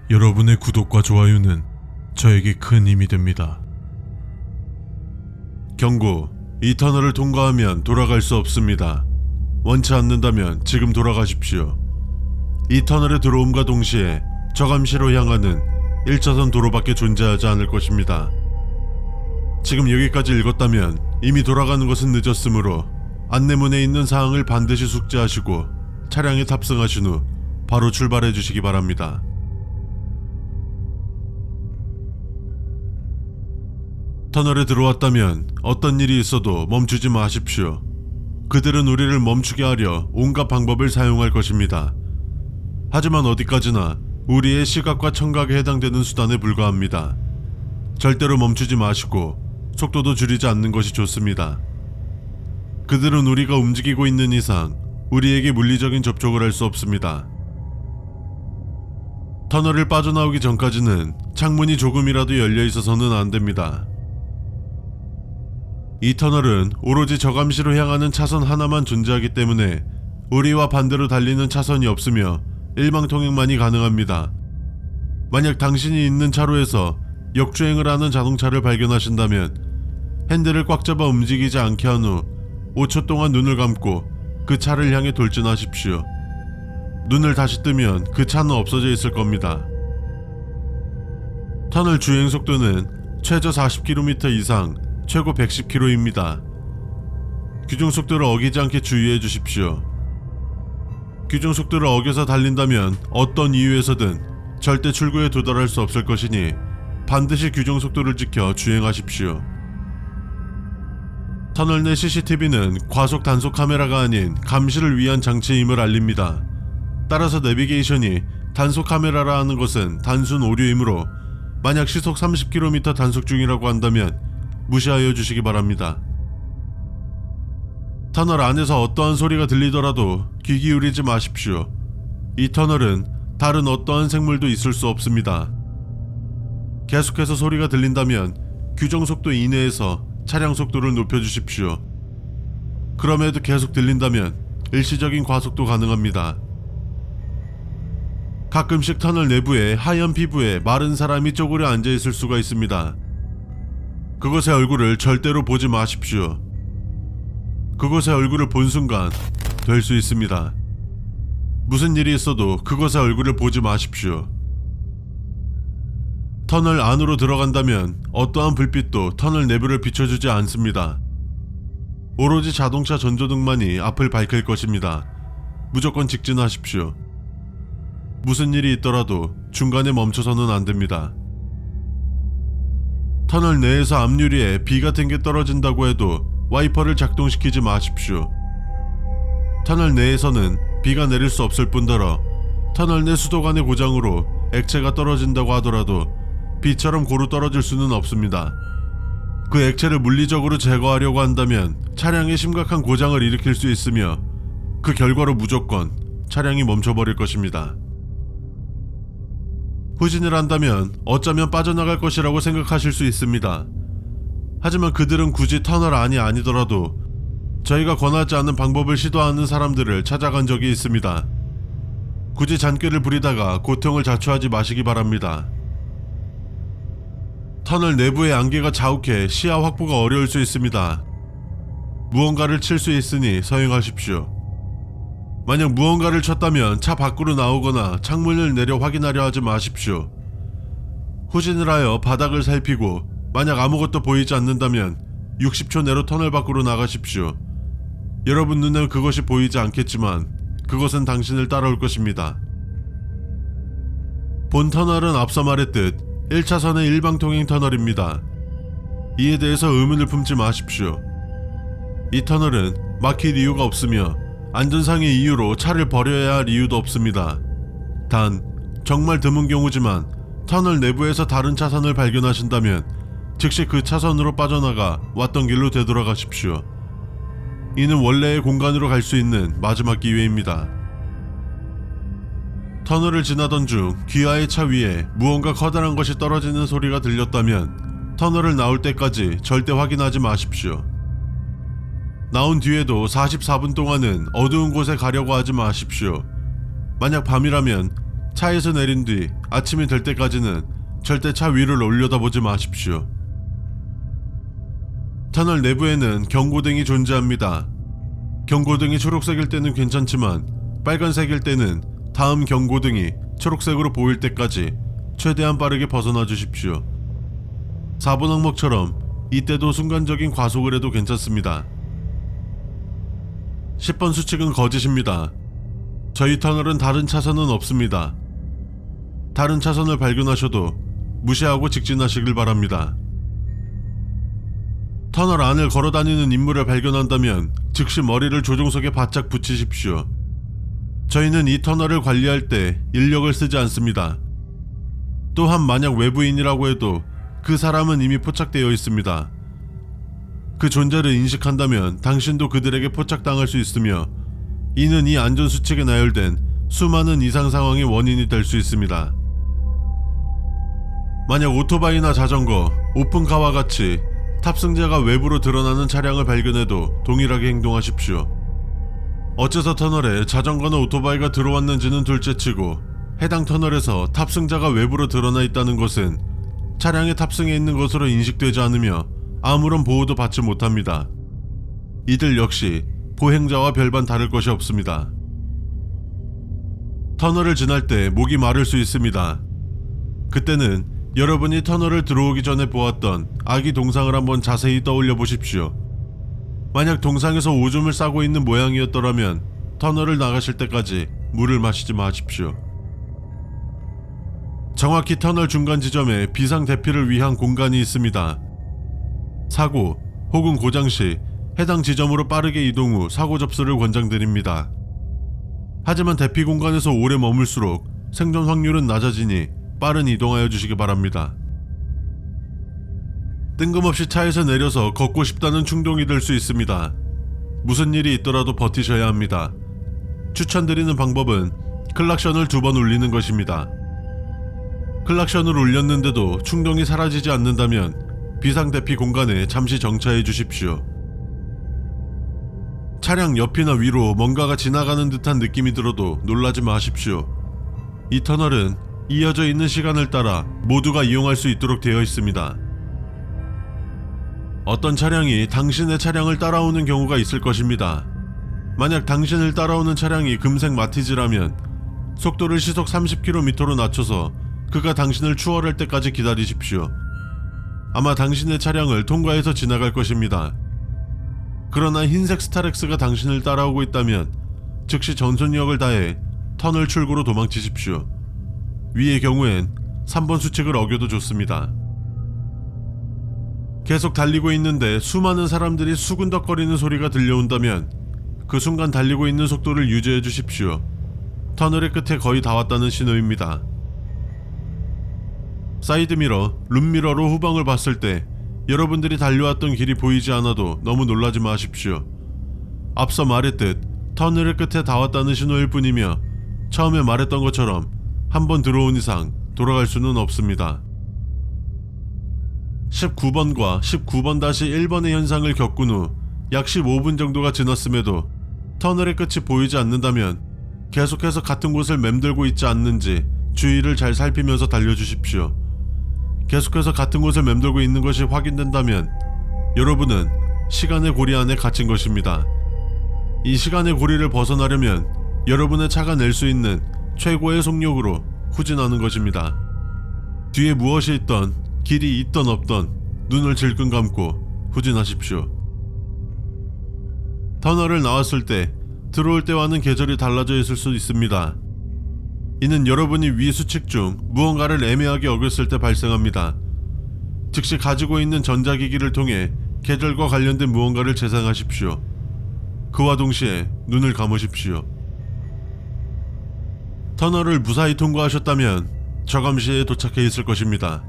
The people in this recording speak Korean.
여러분의 구독과 좋아요는 저에게 큰 힘이 됩니다. 경고, 이 터널을 통과하면 돌아갈 수 없습니다. 원치 않는다면 지금 돌아가십시오. 이 터널에 들어옴과 동시에 저감시로 향하는 1차선 도로밖에 존재하지 않을 것입니다. 지금 여기까지 읽었다면 이미 돌아가는 것은 늦었으므로 안내문에 있는 사항을 반드시 숙지하시고 차량에 탑승하신 후 바로 출발해 주시기 바랍니다. 터널에 들어왔다면 어떤 일이 있어도 멈추지 마십시오. 그들은 우리를 멈추게 하려 온갖 방법을 사용할 것입니다. 하지만 어디까지나 우리의 시각과 청각에 해당되는 수단에 불과합니다. 절대로 멈추지 마시고 속도도 줄이지 않는 것이 좋습니다. 그들은 우리가 움직이고 있는 이상 우리에게 물리적인 접촉을 할 수 없습니다. 터널을 빠져나오기 전까지는 창문이 조금이라도 열려 있어서는 안 됩니다. 이 터널은 오로지 저감시로 향하는 차선 하나만 존재하기 때문에 우리와 반대로 달리는 차선이 없으며 일방통행만이 가능합니다. 만약 당신이 있는 차로에서 역주행을 하는 자동차를 발견하신다면 핸들을 꽉 잡아 움직이지 않게 한 후 5초 동안 눈을 감고 그 차를 향해 돌진하십시오. 눈을 다시 뜨면 그 차는 없어져 있을 겁니다. 터널 주행 속도는 최저 40km 이상, 최고 110km입니다. 규정속도를 어기지 않게 주의해 주십시오. 규정속도를 어겨서 달린다면 어떤 이유에서든 절대 출구에 도달할 수 없을 것이니 반드시 규정속도를 지켜 주행하십시오. 터널 내 CCTV는 과속 단속 카메라가 아닌 감시를 위한 장치임을 알립니다. 따라서 내비게이션이 단속 카메라라 하는 것은 단순 오류이므로 만약 시속 30km 단속 중이라고 한다면 무시하여 주시기 바랍니다. 터널 안에서 어떠한 소리가 들리더라도 귀 기울이지 마십시오. 이 터널은 다른 어떠한 생물도 있을 수 없습니다. 계속해서 소리가 들린다면 규정속도 이내에서 차량 속도를 높여주십시오. 그럼에도 계속 들린다면 일시적인 과속도 가능합니다. 가끔씩 터널 내부에 하얀 피부에 마른 사람이 쪼그려 앉아있을 수가 있습니다. 그것의 얼굴을 절대로 보지 마십시오. 그것의 얼굴을 본 순간 될 수 있습니다. 무슨 일이 있어도 그것의 얼굴을 보지 마십시오. 터널 안으로 들어간다면 어떠한 불빛도 터널 내부를 비춰주지 않습니다. 오로지 자동차 전조등만이 앞을 밝힐 것입니다. 무조건 직진하십시오. 무슨 일이 있더라도 중간에 멈춰서는 안 됩니다. 터널 내에서 앞유리에 비 같은 게 떨어진다고 해도 와이퍼를 작동시키지 마십시오. 터널 내에서는 비가 내릴 수 없을 뿐더러 터널 내 수도관의 고장으로 액체가 떨어진다고 하더라도 비처럼 고루 떨어질 수는 없습니다. 그 액체를 물리적으로 제거하려고 한다면 차량에 심각한 고장을 일으킬 수 있으며 그 결과로 무조건 차량이 멈춰버릴 것입니다. 후진을 한다면 어쩌면 빠져나갈 것이라고 생각하실 수 있습니다. 하지만 그들은 굳이 터널 안이 아니더라도 저희가 권하지 않은 방법을 시도하는 사람들을 찾아간 적이 있습니다. 굳이 잔꾀를 부리다가 고통을 자초하지 마시기 바랍니다. 터널 내부의 안개가 자욱해 시야 확보가 어려울 수 있습니다. 무언가를 칠 수 있으니 서행하십시오. 만약 무언가를 쳤다면 차 밖으로 나오거나 창문을 내려 확인하려 하지 마십시오. 후진을 하여 바닥을 살피고 만약 아무것도 보이지 않는다면 60초 내로 터널 밖으로 나가십시오. 여러분 눈엔 그것이 보이지 않겠지만 그것은 당신을 따라올 것입니다. 본 터널은 앞서 말했듯 1차선의 일방통행 터널입니다. 이에 대해서 의문을 품지 마십시오. 이 터널은 막힐 이유가 없으며 안전상의 이유로 차를 버려야 할 이유도 없습니다. 단 정말 드문 경우지만 터널 내부에서 다른 차선을 발견하신다면 즉시 그 차선으로 빠져나가 왔던 길로 되돌아가십시오. 이는 원래의 공간으로 갈 수 있는 마지막 기회입니다. 터널을 지나던 중 귀하의 차 위에 무언가 커다란 것이 떨어지는 소리가 들렸다면 터널을 나올 때까지 절대 확인하지 마십시오. 나온 뒤에도 44분 동안은 어두운 곳에 가려고 하지 마십시오. 만약 밤이라면 차에서 내린 뒤 아침이 될 때까지는 절대 차 위를 올려다보지 마십시오. 터널 내부에는 경고등이 존재합니다. 경고등이 초록색일 때는 괜찮지만 빨간색일 때는 다음 경고등이 초록색으로 보일 때까지 최대한 빠르게 벗어나 주십시오. 4번 항목처럼 이때도 순간적인 과속을 해도 괜찮습니다. 10번 수칙은 거짓입니다. 저희 터널은 다른 차선은 없습니다. 다른 차선을 발견하셔도 무시하고 직진하시길 바랍니다. 터널 안을 걸어다니는 인물을 발견한다면 즉시 머리를 조종석에 바짝 붙이십시오. 저희는 이 터널을 관리할 때 인력을 쓰지 않습니다. 또한 만약 외부인이라고 해도 그 사람은 이미 포착되어 있습니다. 그 존재를 인식한다면 당신도 그들에게 포착당할 수 있으며 이는 이 안전수칙에 나열된 수많은 이상 상황의 원인이 될 수 있습니다. 만약 오토바이나 자전거, 오픈카와 같이 탑승자가 외부로 드러나는 차량을 발견해도 동일하게 행동하십시오. 어째서 터널에 자전거나 오토바이가 들어왔는지는 둘째치고 해당 터널에서 탑승자가 외부로 드러나 있다는 것은 차량에 탑승해 있는 것으로 인식되지 않으며 아무런 보호도 받지 못합니다. 이들 역시 보행자와 별반 다를 것이 없습니다. 터널을 지날 때 목이 마를 수 있습니다. 그때는 여러분이 터널을 들어오기 전에 보았던 아기 동상을 한번 자세히 떠올려 보십시오. 만약 동상에서 오줌을 싸고 있는 모양이었더라면 터널을 나가실 때까지 물을 마시지 마십시오. 정확히 터널 중간 지점에 비상 대피를 위한 공간이 있습니다. 사고 혹은 고장 시 해당 지점으로 빠르게 이동 후 사고 접수를 권장드립니다. 하지만 대피 공간에서 오래 머물수록 생존 확률은 낮아지니 빠른 이동하여 주시기 바랍니다. 뜬금없이 차에서 내려서 걷고 싶다는 충동이 들 수 있습니다. 무슨 일이 있더라도 버티셔야 합니다. 추천드리는 방법은 클락션을 2번 울리는 것입니다. 클락션을 울렸는데도 충동이 사라지지 않는다면 비상대피 공간에 잠시 정차해 주십시오. 차량 옆이나 위로 뭔가가 지나가는 듯한 느낌이 들어도 놀라지 마십시오. 이 터널은 이어져 있는 시간을 따라 모두가 이용할 수 있도록 되어 있습니다. 어떤 차량이 당신의 차량을 따라오는 경우가 있을 것입니다. 만약 당신을 따라오는 차량이 금색 마티즈라면 속도를 시속 30km로 낮춰서 그가 당신을 추월할 때까지 기다리십시오. 아마 당신의 차량을 통과해서 지나갈 것입니다. 그러나 흰색 스타렉스가 당신을 따라오고 있다면 즉시 전속력을 다해 터널 출구로 도망치십시오. 위의 경우엔 3번 수칙을 어겨도 좋습니다. 계속 달리고 있는데 수많은 사람들이 수군덕거리는 소리가 들려온다면 그 순간 달리고 있는 속도를 유지해 주십시오. 터널의 끝에 거의 다 왔다는 신호입니다. 사이드미러, 룸미러로 후방을 봤을 때 여러분들이 달려왔던 길이 보이지 않아도 너무 놀라지 마십시오. 앞서 말했듯 터널의 끝에 다 왔다는 신호일 뿐이며 처음에 말했던 것처럼 한번 들어온 이상 돌아갈 수는 없습니다. 19번과 19번-1번의 현상을 겪은 후 약 15분 정도가 지났음에도 터널의 끝이 보이지 않는다면 계속해서 같은 곳을 맴돌고 있지 않는지 주위를 잘 살피면서 달려주십시오. 계속해서 같은 곳을 맴돌고 있는 것이 확인된다면 여러분은 시간의 고리 안에 갇힌 것입니다. 이 시간의 고리를 벗어나려면 여러분의 차가 낼 수 있는 최고의 속력으로 후진하는 것입니다. 뒤에 무엇이 있던, 길이 있던 없던 눈을 질끈 감고 후진하십시오. 터널을 나왔을 때 들어올 때와는 계절이 달라져 있을 수 있습니다. 이는 여러분이 위 수칙 중 무언가를 애매하게 어겼을 때 발생합니다. 즉시 가지고 있는 전자기기를 통해 계절과 관련된 무언가를 재생하십시오. 그와 동시에 눈을 감으십시오. 터널을 무사히 통과하셨다면 저감시에 도착해 있을 것입니다.